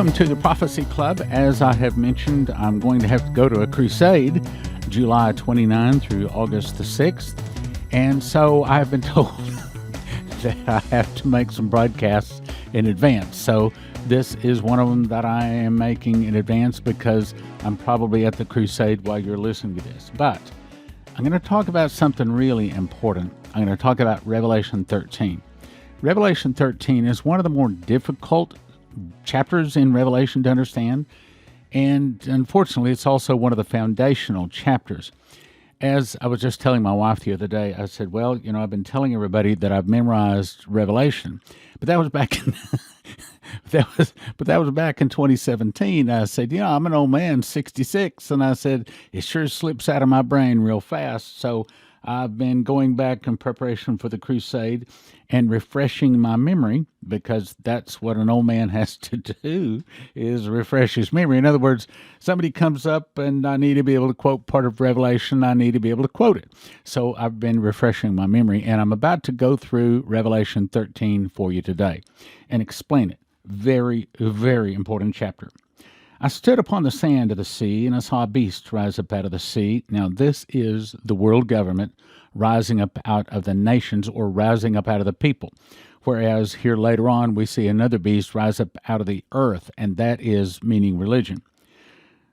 Welcome to the Prophecy Club. As I have mentioned, I'm going to have to go to a crusade July 29 through August the 6th. And so I've been told that I have to make some broadcasts in advance. So this is one of them that I am making in advance because I'm probably at the crusade while you're listening to this. But I'm going to talk about something really important. I'm going to talk about Revelation 13. Revelation 13 is one of the more difficult chapters in Revelation to understand, and unfortunately, it's also one of the foundational chapters. As I was just telling my wife the other day, I said, well, I've been telling everybody that I've memorized Revelation, but that was back in that was back in 2017. I said, I'm an old man, 66, and I said, it sure slips out of my brain real fast. So I've been going back in preparation for the crusade and refreshing my memory, because that's what an old man has to do, is refresh his memory. In other words, somebody comes up and I need to be able to quote part of Revelation, I need to be able to quote it. So I've been refreshing my memory, and I'm about to go through Revelation 13 for you today and explain it. Very, very important chapter. I stood upon the sand of the sea, and I saw a beast rise up out of the sea. Now, this is the world government rising up out of the nations, or rising up out of the people. Whereas here later on, we see another beast rise up out of the earth, and that is meaning religion.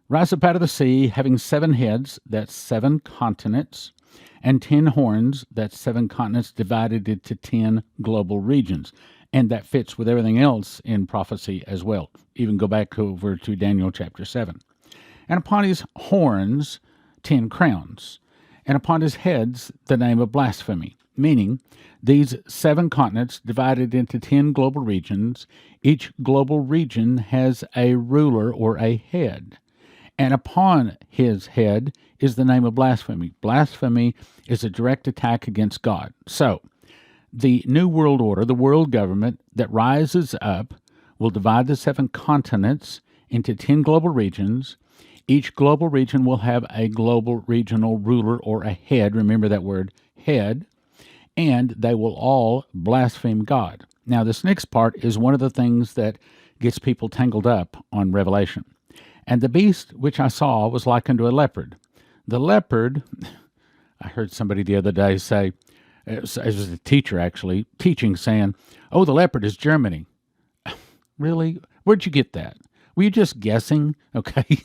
Rise up out of the sea, having 7 heads, that's 7 continents, and 10 horns, that's 7 continents divided into 10 global regions. And that fits with everything else in prophecy as well. Even go back over to Daniel chapter 7. And upon his horns, 10 crowns. And upon his heads, the name of blasphemy. Meaning, these 7 continents divided into 10 global regions. Each global region has a ruler or a head. And upon his head is the name of blasphemy. Blasphemy is a direct attack against God. So, the New World Order, the world government that rises up, will divide the 7 continents into 10 global regions. Each global region will have a global regional ruler or a head. Remember that word, head. And they will all blaspheme God. Now, this next part is one of the things that gets people tangled up on Revelation. And the beast which I saw was like unto a leopard. The leopard, I heard somebody the other day say, it was a teacher actually, teaching, saying, oh, the leopard is Germany. Really? Where'd you get that? Were you just guessing? Okay.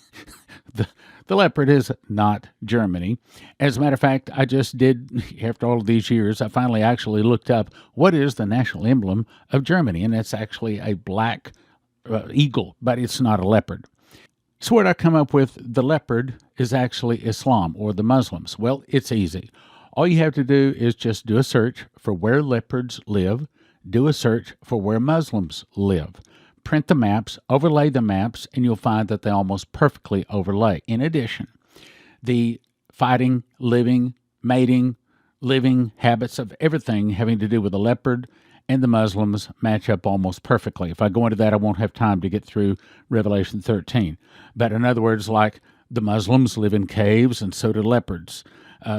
The leopard is not Germany. As a matter of fact, I just did, after all of these years, I finally actually looked up what is the national emblem of Germany, and it's actually a black eagle, but it's not a leopard. So what I come up with, the leopard is actually Islam, or the Muslims. Well, it's easy. All you have to do is just do a search for where leopards live, do a search for where Muslims live. Print the maps, overlay the maps, and you'll find that they almost perfectly overlay. In addition, the fighting, living, mating, living habits of everything having to do with the leopard and the Muslims match up almost perfectly. If I go into that, I won't have time to get through Revelation 13. But in other words, like the Muslims live in caves, and so do leopards.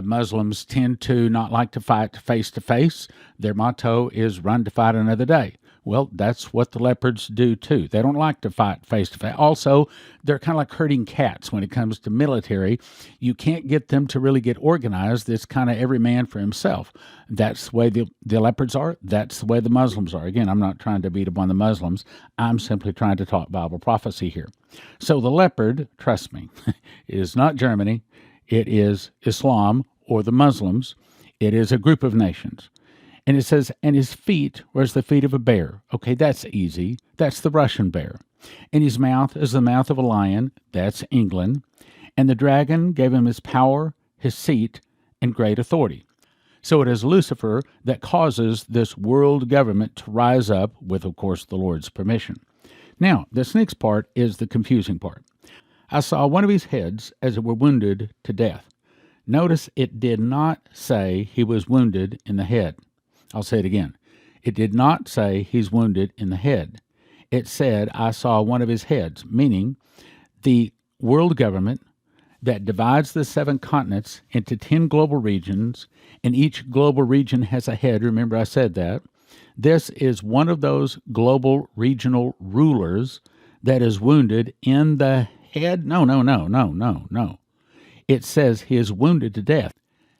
Muslims tend to not like to fight face to face. Their motto is run to fight another day. Well, that's what the leopards do too. They don't like to fight face to face. Also, they're kind of like herding cats when it comes to military. You can't get them to really get organized. It's kind of every man for himself. That's the way the leopards are. That's the way the Muslims are. Again, I'm not trying to beat up on the Muslims. I'm simply trying to talk Bible prophecy here. So the leopard, trust me, is not Germany. It is Islam, or the Muslims. It is a group of nations. And it says, and his feet were as the feet of a bear. Okay, that's easy. That's the Russian bear. And his mouth is the mouth of a lion. That's England. And the dragon gave him his power, his seat, and great authority. So it is Lucifer that causes this world government to rise up with, of course, the Lord's permission. Now, this next part is the confusing part. I saw one of his heads as it were wounded to death. Notice it did not say he was wounded in the head. I'll say it again. It did not say he's wounded in the head. It said, I saw one of his heads, meaning the world government that divides the 7 continents into 10 global regions, and each global region has a head. Remember, I said that. This is one of those global regional rulers that is wounded in the head. No. It says he is wounded to death.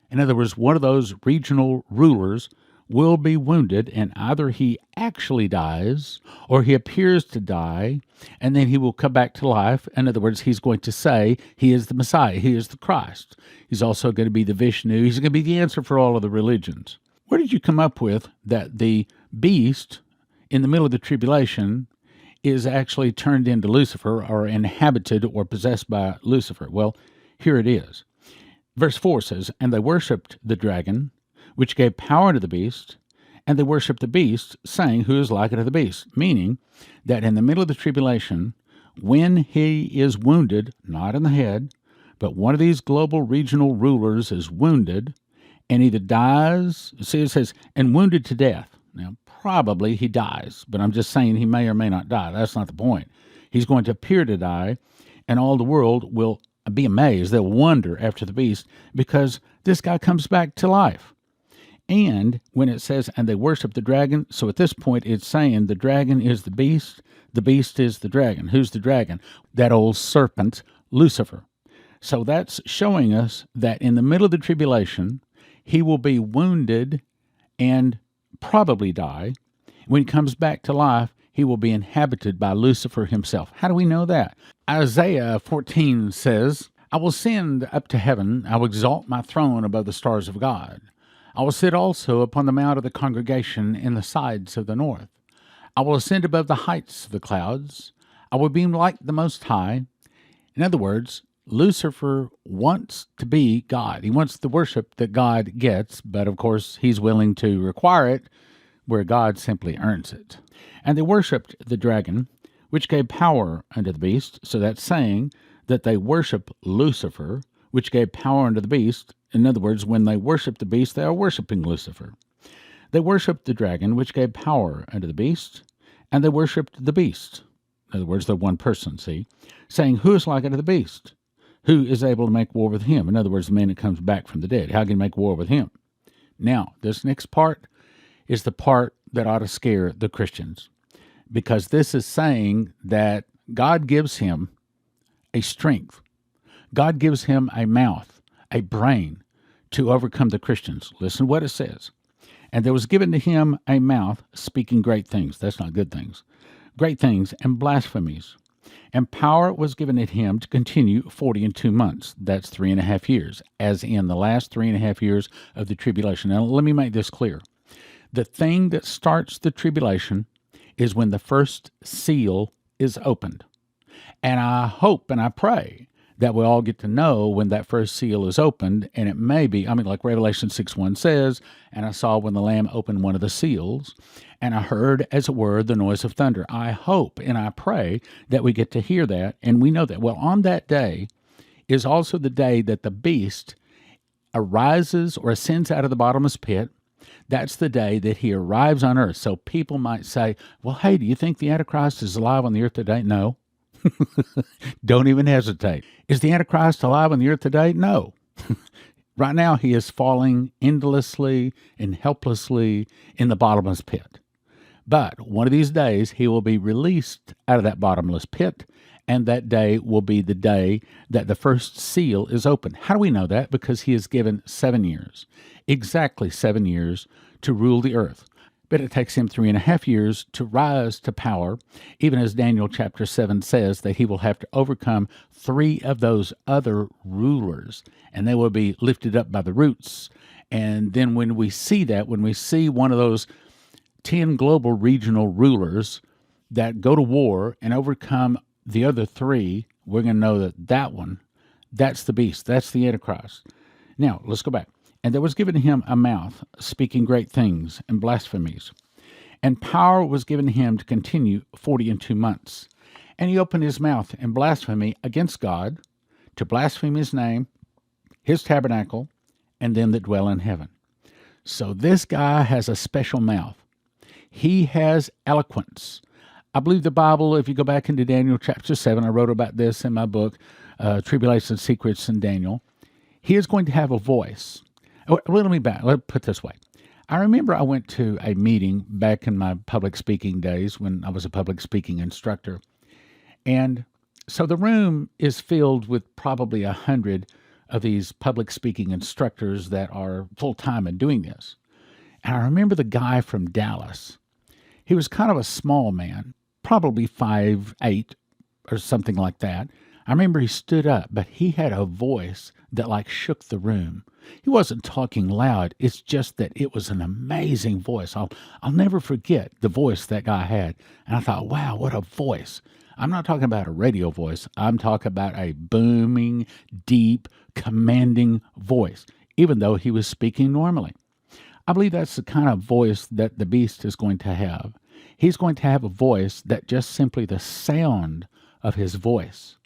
In other words, one of those regional rulers will be wounded, and either he actually dies or he appears to die, and then he will come back to life. In other words, he's going to say he is the Messiah, he is the Christ. He's also going to be the Vishnu. He's going to be the answer for all of the religions. Where did you come up with that the beast in the middle of the tribulation is actually turned into Lucifer, or inhabited or possessed by Lucifer? Well, here it is. Verse 4 says, "And they worshipped the dragon, which gave power to the beast, and they worshipped the beast, saying, Who is like unto the beast?" Meaning that in the middle of the tribulation, when he is wounded, not in the head, but one of these global regional rulers is wounded, and either dies, see it says, and wounded to death. Now, probably he dies, but I'm just saying he may or may not die. That's not the point. He's going to appear to die, and all the world will be amazed. They'll wonder after the beast, because this guy comes back to life. And when it says, and they worship the dragon, so at this point it's saying the dragon is the beast is the dragon. Who's the dragon? That old serpent, Lucifer. So that's showing us that in the middle of the tribulation, he will be wounded and probably die. When he comes back to life, he will be inhabited by Lucifer himself. How do we know that? Isaiah 14 says, "I will send up to heaven, I will exalt my throne above the stars of God. I will sit also upon the mount of the congregation in the sides of the north. I will ascend above the heights of the clouds. I will be like the Most High." In other words, Lucifer wants to be God. He wants the worship that God gets, but of course he's willing to require it where God simply earns it. "And they worshipped the dragon, which gave power unto the beast." So that's saying that they worship Lucifer, which gave power unto the beast. In other words, when they worship the beast, they are worshiping Lucifer. "They worshipped the dragon, which gave power unto the beast, and they worshipped the beast." In other words, they're one person, see? "Saying, Who is like unto the beast? Who is able to make war with him?" In other words, the man that comes back from the dead. How can you make war with him? Now, this next part is the part that ought to scare the Christians, because this is saying that God gives him a strength. God gives him a mouth, a brain to overcome the Christians. Listen to what it says. "And there was given to him a mouth speaking great things." That's not good things. "Great things and blasphemies. And power was given to him to continue 42 months. That's 3.5 years, as in the last 3.5 years of the tribulation. Now, let me make this clear. The thing that starts the tribulation is when the first seal is opened. And I hope and I pray that we all get to know when that first seal is opened, and it may be, like Revelation 6:1 says, "And I saw when the Lamb opened one of the seals, and I heard, as it were, the noise of thunder." I hope and I pray that we get to hear that, and we know that. Well, on that day is also the day that the beast arises or ascends out of the bottomless pit. That's the day that he arrives on earth. So people might say, well, hey, do you think the Antichrist is alive on the earth today? No. Don't even hesitate. Is the Antichrist alive on the earth today? No. Right now, he is falling endlessly and helplessly in the bottomless pit. But one of these days, he will be released out of that bottomless pit, and that day will be the day that the first seal is opened. How do we know that? Because he is given 7 years, exactly 7 years, to rule the earth. But it takes him 3.5 years to rise to power, even as Daniel chapter 7 says that he will have to overcome 3 of those other rulers, and they will be lifted up by the roots. And then when we see that, when we see one of those 10 global regional rulers that go to war and overcome the other 3, we're going to know that one, that's the beast, that's the Antichrist. Now, let's go back. "And there was given him a mouth, speaking great things and blasphemies. And power was given him to continue 42 months. And he opened his mouth in blasphemy against God, to blaspheme his name, his tabernacle, and them that dwell in heaven." So this guy has a special mouth. He has eloquence. I believe the Bible, if you go back into Daniel chapter 7, I wrote about this in my book, Tribulation Secrets in Daniel. He is going to have a voice. Let me put it this way. I remember I went to a meeting back in my public speaking days when I was a public speaking instructor, And so the room is filled with probably 100 of these public speaking instructors that are full-time in doing this. And I remember the guy from Dallas. He was kind of a small man, probably 5'8" or something like that. I remember he stood up, but he had a voice that like shook the room. He wasn't talking loud. It's just that it was an amazing voice. I'll never forget the voice that guy had. And I thought, wow, what a voice. I'm not talking about a radio voice. I'm talking about a booming, deep, commanding voice, even though he was speaking normally. I believe that's the kind of voice that the beast is going to have. He's going to have a voice that just simply the sound of his voice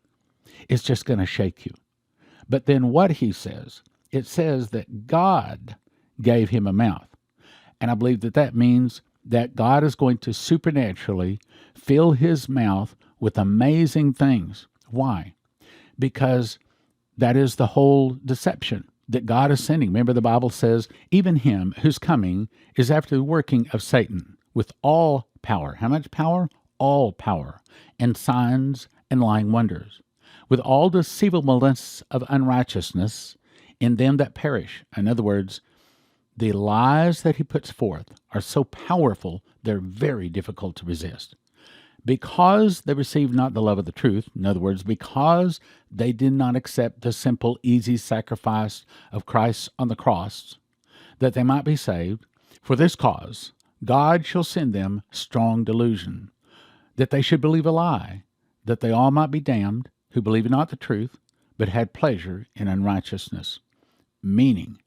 is just going to shake you. But then what he says, it says that God gave him a mouth. And I believe that that means that God is going to supernaturally fill his mouth with amazing things. Why? Because that is the whole deception that God is sending. Remember, the Bible says, even him who's coming is after the working of Satan with all power. How much power? All power, and signs and lying wonders, with all deceivableness of unrighteousness in them that perish. In other words, the lies that he puts forth are so powerful, they're very difficult to resist. Because they received not the love of the truth, in other words, because they did not accept the simple, easy sacrifice of Christ on the cross, that they might be saved, for this cause God shall send them strong delusion, that they should believe a lie, that they all might be damned, who believed not the truth, but had pleasure in unrighteousness. Meaning,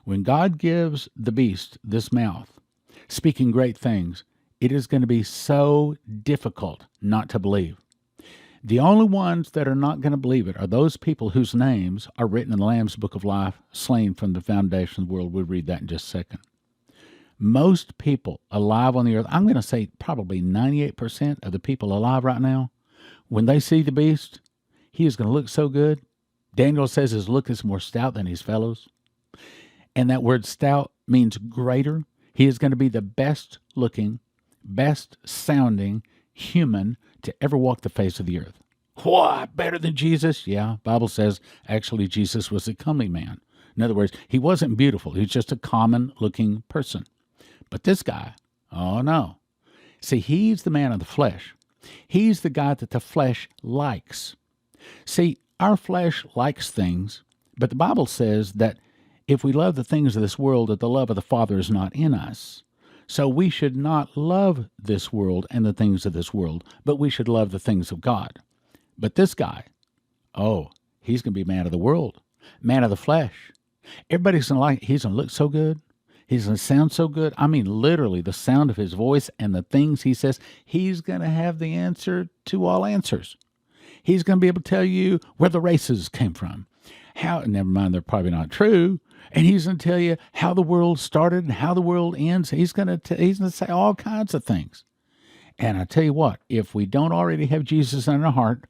when God gives the beast this mouth, speaking great things, it is going to be so difficult not to believe. The only ones that are not going to believe it are those people whose names are written in the Lamb's Book of Life, slain from the foundation of the world. We'll read that in just a second. Most people alive on the earth, I'm going to say probably 98% of the people alive right now, when they see the beast, he is going to look so good. Daniel says his look is more stout than his fellows. And that word stout means greater. He is going to be the best looking, best sounding human to ever walk the face of the earth. What? Better than Jesus? Yeah, Bible says actually Jesus was a comely man. In other words, he wasn't beautiful. He was just a common looking person. But this guy, oh no. See, he's the man of the flesh. He's the guy that the flesh likes. See, our flesh likes things, but the Bible says that if we love the things of this world, that the love of the Father is not in us. So we should not love this world and the things of this world, but we should love the things of God. But this guy, oh, he's going to be man of the world, man of the flesh. Everybody's going to like, he's going to look so good. He's going to sound so good. I mean, literally, the sound of his voice and the things he says, he's going to have the answer to all answers. He's going to be able to tell you where the races came from. How, never mind, they're probably not true. And he's going to tell you how the world started and how the world ends. He's going to say all kinds of things. And I tell you what, if we don't already have Jesus in our heart,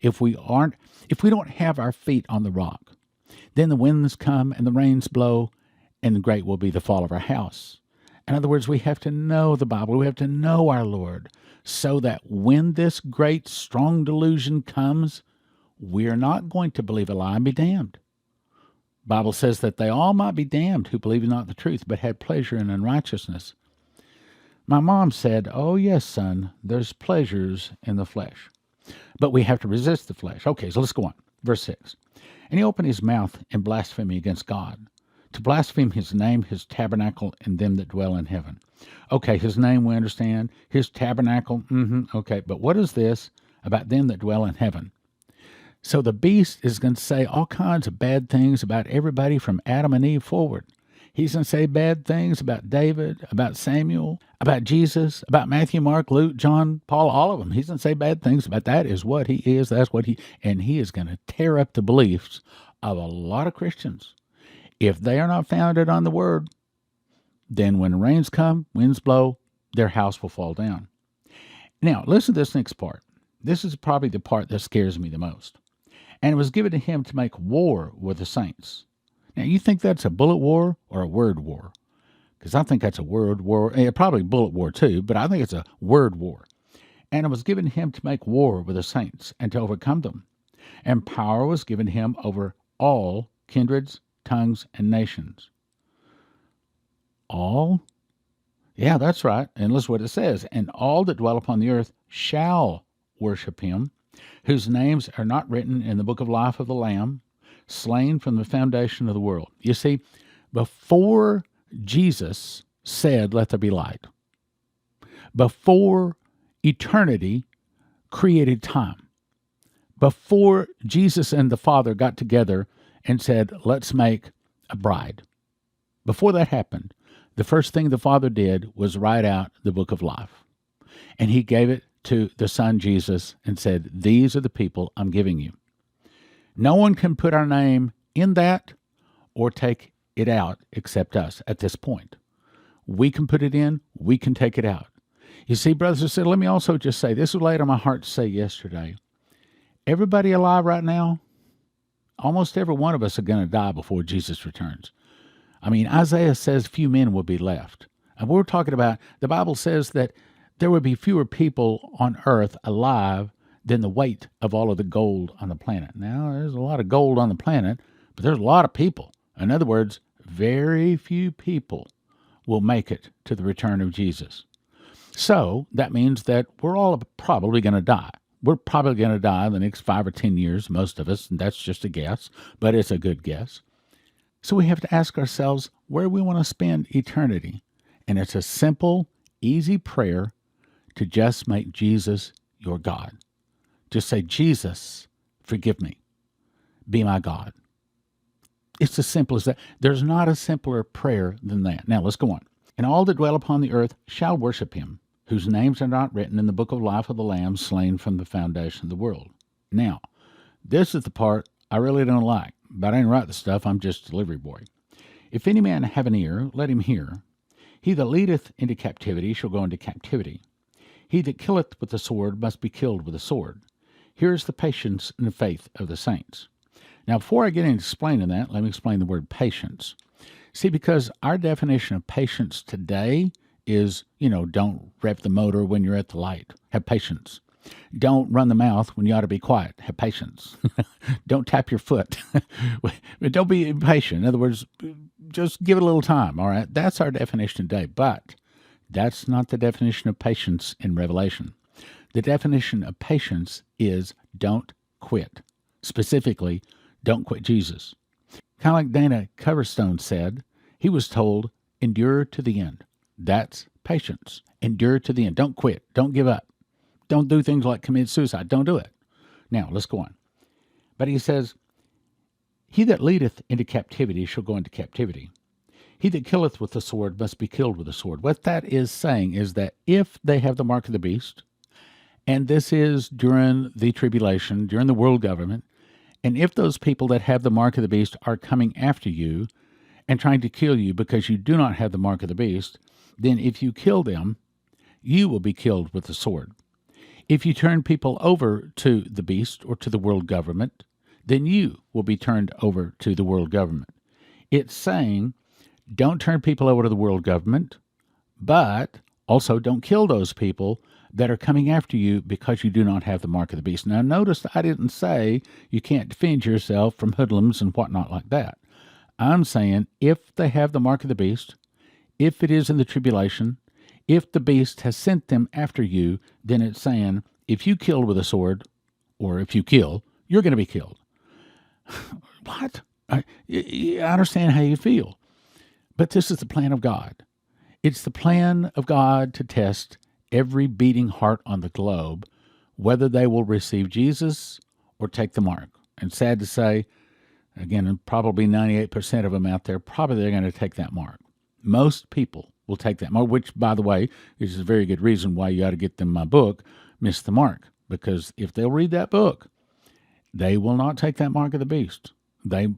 if we don't have our feet on the rock, then the winds come and the rains blow, and great will be the fall of our house. In other words, we have to know the Bible. We have to know our Lord, so that when this great, strong delusion comes, we're not going to believe a lie and be damned. Bible says that they all might be damned who believe not the truth, but had pleasure in unrighteousness. My mom said, oh yes, son, there's pleasures in the flesh, but we have to resist the flesh. Okay, so let's go on. Verse 6. And he opened his mouth in blasphemy against God, to blaspheme his name, his tabernacle, and them that dwell in heaven. Okay, his name we understand. His tabernacle, okay. But what is this about them that dwell in heaven? So the beast is going to say all kinds of bad things about everybody from Adam and Eve forward. He's going to say bad things about David, about Samuel, about Jesus, about Matthew, Mark, Luke, John, Paul, all of them. He's going to say bad things about that is what he is, and he is going to tear up the beliefs of a lot of Christians. If they are not founded on the Word, then when rains come, winds blow, their house will fall down. Now, listen to this next part. This is probably the part that scares me the most. And it was given to him to make war with the saints. Now, you think that's a bullet war or a word war? Because I think that's a word war. Probably bullet war too, but I think it's a word war. And it was given him to make war with the saints and to overcome them. And power was given him over all kindreds, tongues, and nations. All? Yeah, that's right. And listen what it says. And all that dwell upon the earth shall worship him, whose names are not written in the book of life of the Lamb, slain from the foundation of the world. You see, before Jesus said, let there be light, before eternity created time, before Jesus and the Father got together and said, let's make a bride, before that happened, the first thing the Father did was write out the book of life. And he gave it to the Son Jesus and said, these are the people I'm giving you. No one can put our name in that or take it out except us at this point. We can put it in, we can take it out. You see, brothers and sisters, let me also just say, this was laid on my heart to say yesterday. Everybody alive right now, almost every one of us are going to die before Jesus returns. I mean, Isaiah says few men will be left. And we're talking about, the Bible says that there will be fewer people on earth alive than the weight of all of the gold on the planet. Now, there's a lot of gold on the planet, but there's a lot of people. In other words, very few people will make it to the return of Jesus. So that means that we're all probably going to die. We're probably going to die in the next 5 or 10 years, most of us, and that's just a guess, but it's a good guess. So we have to ask ourselves where we want to spend eternity. And it's a simple, easy prayer to just make Jesus your God. Just say, Jesus, forgive me. Be my God. It's as simple as that. There's not a simpler prayer than that. Now, let's go on. And all that dwell upon the earth shall worship him, whose names are not written in the book of life of the Lamb slain from the foundation of the world. Now, this is the part I really don't like, but I didn't write the stuff. I'm just a delivery boy. If any man have an ear, let him hear. He that leadeth into captivity shall go into captivity. He that killeth with the sword must be killed with the sword. Here is the patience and the faith of the saints. Now, before I get into explaining that, let me explain the word patience. See, because our definition of patience today is, don't rev the motor when you're at the light. Have patience. Don't run the mouth when you ought to be quiet. Have patience. Don't tap your foot. Don't be impatient. In other words, just give it a little time, all right? That's our definition today, but that's not the definition of patience in Revelation. The definition of patience is don't quit. Specifically, don't quit Jesus. Kind of like Dana Coverstone said, he was told, endure to the end. That's patience. Endure to the end. Don't quit. Don't give up. Don't do things like commit suicide. Don't do it. Now, let's go on. But he says, he that leadeth into captivity shall go into captivity. He that killeth with the sword must be killed with the sword. What that is saying is that if they have the mark of the beast, and this is during the tribulation, during the world government, and if those people that have the mark of the beast are coming after you and trying to kill you because you do not have the mark of the beast, then if you kill them, you will be killed with the sword. If you turn people over to the beast or to the world government, then you will be turned over to the world government. It's saying, don't turn people over to the world government, but also don't kill those people that are coming after you because you do not have the mark of the beast. Now, notice I didn't say you can't defend yourself from hoodlums and whatnot like that. I'm saying if they have the mark of the beast, if it is in the tribulation, if the beast has sent them after you, then it's saying if you kill with a sword, or if you kill, you're going to be killed. What? I understand how you feel. But this is the plan of God. It's the plan of God to test every beating heart on the globe, whether they will receive Jesus or take the mark. And sad to say, again, probably 98% of them out there, probably they're going to take that mark. Most people will take that mark, which, by the way, is a very good reason why you ought to get them my book, Miss the Mark, because if they'll read that book, they will not take that mark of the beast. They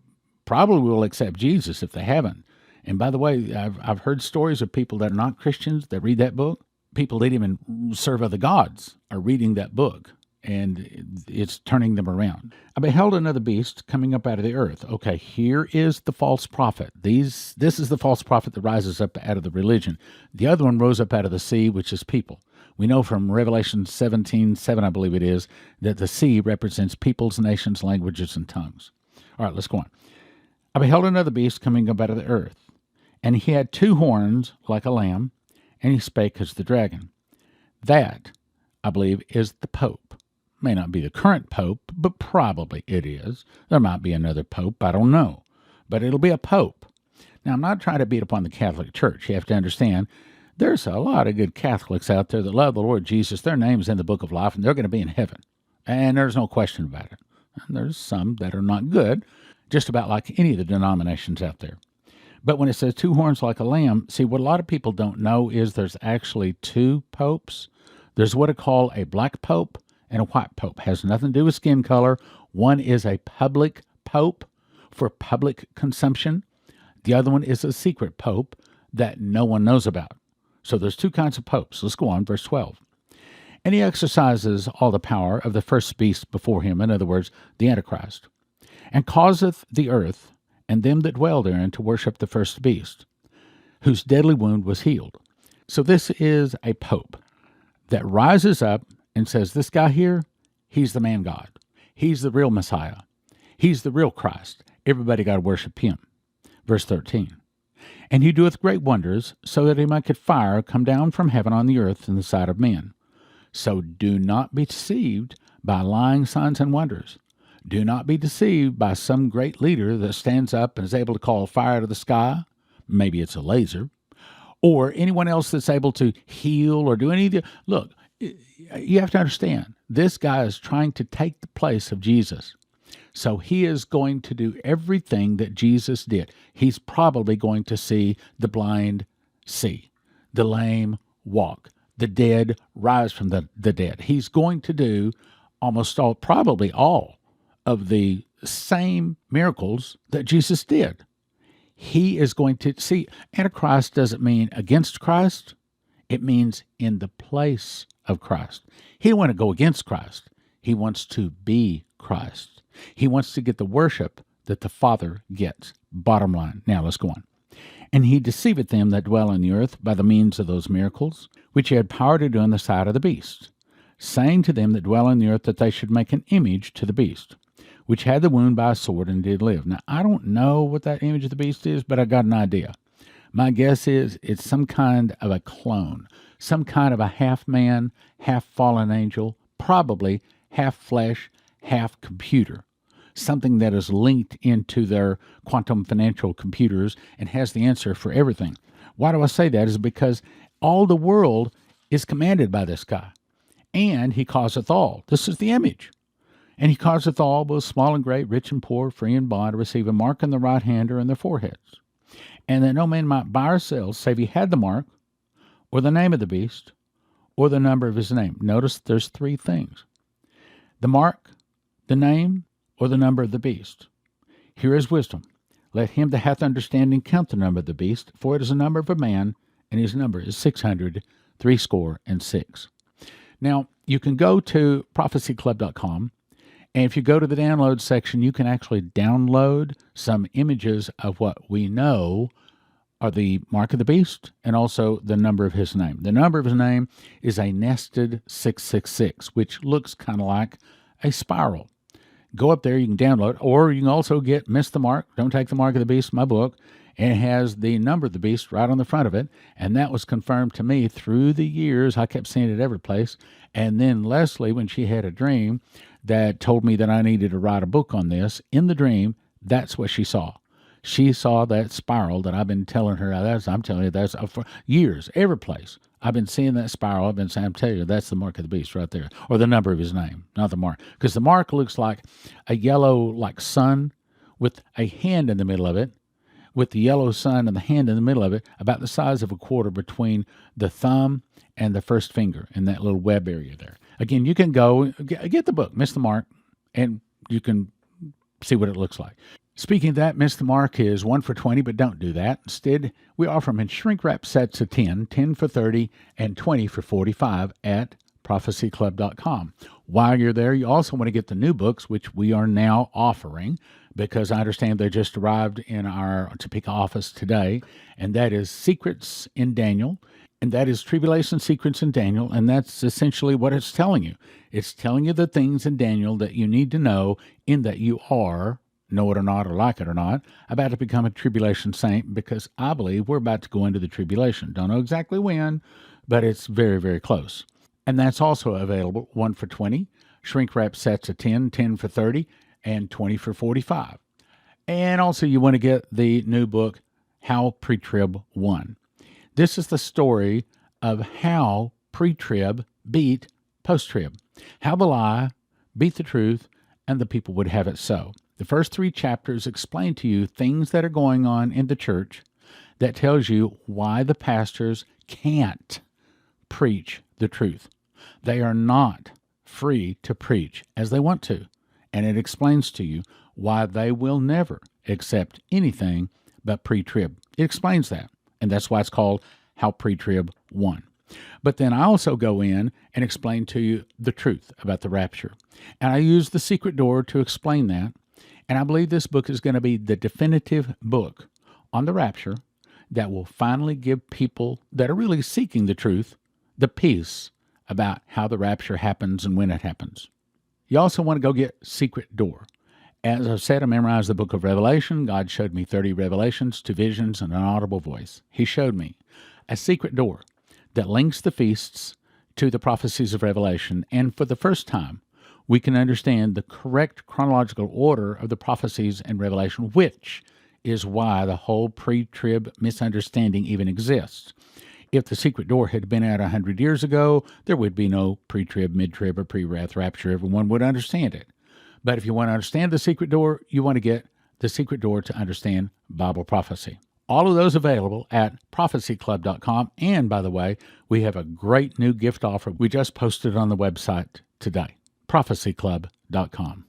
probably will accept Jesus if they haven't. And by the way, I've heard stories of people that are not Christians that read that book. People that even serve other gods are reading that book, and it's turning them around. I beheld another beast coming up out of the earth. Okay, here is the false prophet. This is the false prophet that rises up out of the religion. The other one rose up out of the sea, which is people. We know from Revelation 17:7, I believe it is, that the sea represents peoples, nations, languages, and tongues. All right, let's go on. I beheld another beast coming up out of the earth, and he had two horns like a lamb, and he spake as the dragon. That, I believe, is the Pope. May not be the current Pope, but probably it is. There might be another Pope, I don't know. But it'll be a Pope. Now, I'm not trying to beat upon the Catholic Church. You have to understand, there's a lot of good Catholics out there that love the Lord Jesus. Their name's in the book of life, and they're going to be in heaven. And there's no question about it. And there's some that are not good, just about like any of the denominations out there. But when it says two horns like a lamb, see, what a lot of people don't know is there's actually two popes. There's what I call a black pope and a white pope. Has nothing to do with skin color. One is a public pope for public consumption. The other one is a secret pope that no one knows about. So there's two kinds of popes. Let's go on, verse 12. And he exercises all the power of the first beast before him, in other words, the Antichrist, and causeth the earth and them that dwell therein to worship the first beast, whose deadly wound was healed. So this is a pope that rises up and says, this guy here, he's the man God. He's the real Messiah. He's the real Christ. Everybody got to worship him. Verse 13. And he doeth great wonders, so that he maketh fire come down from heaven on the earth in the sight of men. So do not be deceived by lying signs and wonders. Do not be deceived by some great leader that stands up and is able to call fire to the sky. Maybe it's a laser. Or anyone else that's able to heal or do anything. Look, you have to understand, this guy is trying to take the place of Jesus. So he is going to do everything that Jesus did. He's probably going to see the blind see, the lame walk, the dead rise from the dead. He's going to do almost all, probably all, of the same miracles that Jesus did. He is going to see, Antichrist doesn't mean against Christ. It means in the place of Christ. He don't want to go against Christ. He wants to be Christ. He wants to get the worship that the Father gets. Bottom line. Now let's go on. And he deceiveth them that dwell in the earth by the means of those miracles, which he had power to do in the sight of the beast, saying to them that dwell in the earth that they should make an image to the beast, which had the wound by a sword and did live. Now, I don't know what that image of the beast is, but I got an idea. My guess is it's some kind of a clone, some kind of a half man, half fallen angel, probably half flesh, half computer, something that is linked into their quantum financial computers and has the answer for everything. Why do I say that? Is because all the world is commanded by this guy, and he causeth all. This is the image. And he causeth all, both small and great, rich and poor, free and bond, to receive a mark in the right hand or in their foreheads. And that no man might buy or sell, save he had the mark, or the name of the beast, or the number of his name. Notice there's three things. The mark, the name, or the number of the beast. Here is wisdom. Let him that hath understanding count the number of the beast, for it is the number of a man, and his number is 666. Now, you can go to prophecyclub.com, and if you go to the download section, you can actually download some images of what we know are the mark of the beast and also the number of his name. The number of his name is a nested 666, which looks kind of like a spiral. Go up there, you can download, or you can also get Miss the Mark, Don't Take the Mark of the Beast, my book, and it has the number of the beast right on the front of it, and that was confirmed to me through the years. I kept seeing it every place, and then Leslie, when she had a dream that told me that I needed to write a book on this, in the dream, that's what she saw. She saw that spiral that I've been telling her, I'm telling you, that's for years, every place. I've been seeing that spiral. I've been saying, I'm telling you, that's the mark of the beast right there, or the number of his name, not the mark. Because the mark looks like a yellow, like sun with a hand in the middle of it, with the yellow sun and the hand in the middle of it, about the size of a quarter between the thumb and the first finger in that little web area there. Again, you can go, get the book, Miss the Mark, and you can see what it looks like. Speaking of that, Miss the Mark is 1 for 20, but don't do that. Instead, we offer them in shrink-wrap sets of 10, 10 for 30, and 20 for 45 at prophecyclub.com. While you're there, you also want to get the new books, which we are now offering, because I understand they just arrived in our Topeka office today, and that is Secrets in Daniel, And that is Tribulation Secrets in Daniel, and that's essentially what it's telling you. It's telling you the things in Daniel that you need to know, in that you are, know it or not or like it or not, about to become a tribulation saint, because I believe we're about to go into the tribulation. Don't know exactly when, but it's very, very close. And that's also available 1 for $20, shrink wrap sets of 10, 10 for $30, and 20 for $45. And also you want to get the new book, How Pre-Trib Won. This is the story of how pre-trib beat post-trib, how the lie beat the truth, and the people would have it so. The first 3 chapters explain to you things that are going on in the church that tells you why the pastors can't preach the truth. They are not free to preach as they want to, and it explains to you why they will never accept anything but pre-trib. It explains that, and that's why it's called How Pre-Trib Won. But then I also go in and explain to you the truth about the rapture, and I use the secret door to explain that, and I believe this book is going to be the definitive book on the rapture that will finally give people that are really seeking the truth the peace about how the rapture happens and when it happens. You also want to go get Secret Door. As I've said, I memorized the book of Revelation. God showed me 30 revelations, 2 visions, and an audible voice. He showed me a secret door that links the feasts to the prophecies of Revelation, and for the first time, we can understand the correct chronological order of the prophecies in Revelation, which is why the whole pre-trib misunderstanding even exists. If the secret door had been out 100 years ago, there would be no pre-trib, mid-trib, or pre-wrath rapture. Everyone would understand it. But if you want to understand the secret door, you want to get the secret door to understand Bible prophecy. All of those available at prophecyclub.com. And by the way, we have a great new gift offer we just posted on the website today, prophecyclub.com.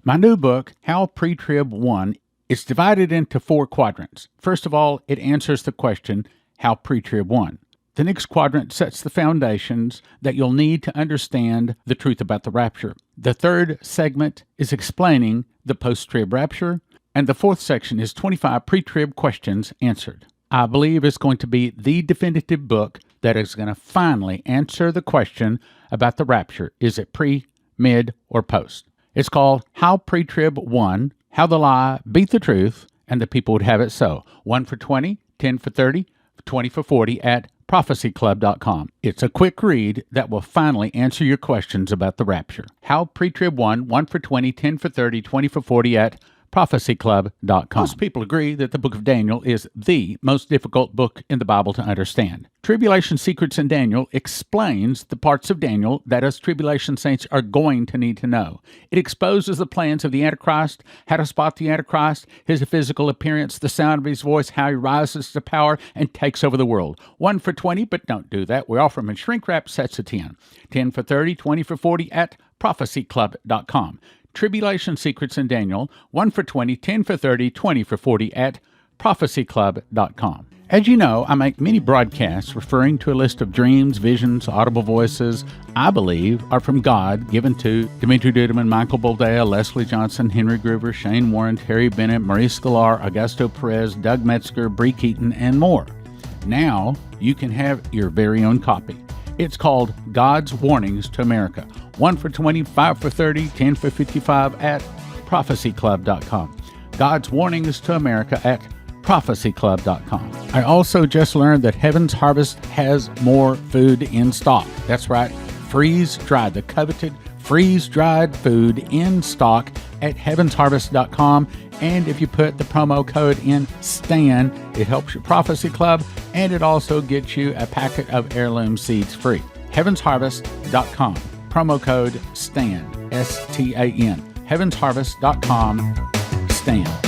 My new book, How Pre-Trib Won, is divided into 4 quadrants. First of all, it answers the question, how pre-trib won. The next quadrant sets the foundations that you'll need to understand the truth about the rapture. The third segment is explaining the post-trib rapture, and the fourth section is 25 pre-trib questions answered. I believe it's going to be the definitive book that is going to finally answer the question about the rapture. Is it pre, mid, or post? It's called How Pre-Trib Won, How the Lie Beat the Truth, and the People Would Have It So. 1 for $20, 10 for $30, 20 for $40 at prophecyclub.com. It's a quick read that will finally answer your questions about the rapture. How Pre-Trib Won, 1 for $20, 10 for $30, 20 for $40 at prophecyclub.com. Most people agree that the book of Daniel is the most difficult book in the Bible to understand. Tribulation Secrets in Daniel explains the parts of Daniel that us tribulation saints are going to need to know. It exposes the plans of the Antichrist, how to spot the Antichrist, his physical appearance, the sound of his voice, how he rises to power and takes over the world. 1 for $20, but don't do that. We offer them in shrink wrap sets of 10. 10 for $30, 20 for $40 at prophecyclub.com. Tribulation Secrets in Daniel, 1 for $20, 10 for $30, 20 for $40 at prophecyclub.com. As you know, I make many broadcasts referring to a list of dreams, visions, audible voices I believe are from God, given to Dimitri Duduman, Michael Boldea, Leslie Johnson, Henry Gruver, Shane Warren, Terry Bennett, Maurice Sklar, Augusto Perez, Doug Metzger, Bree Keaton, and more. Now you can have your very own copy. It's called God's Warnings to America. 1 for $20, 5 for $30, 10 for $55 at prophecyclub.com. God's Warnings to America at prophecyclub.com. I also just learned that Heaven's Harvest has more food in stock. That's right, freeze-dried, the coveted freeze-dried food in stock at heavensharvest.com. And if you put the promo code in STAN, it helps your Prophecy Club, and it also gets you a packet of heirloom seeds free. heavensharvest.com. Promo code STAN, S-T-A-N. heavensharvest.com, STAN.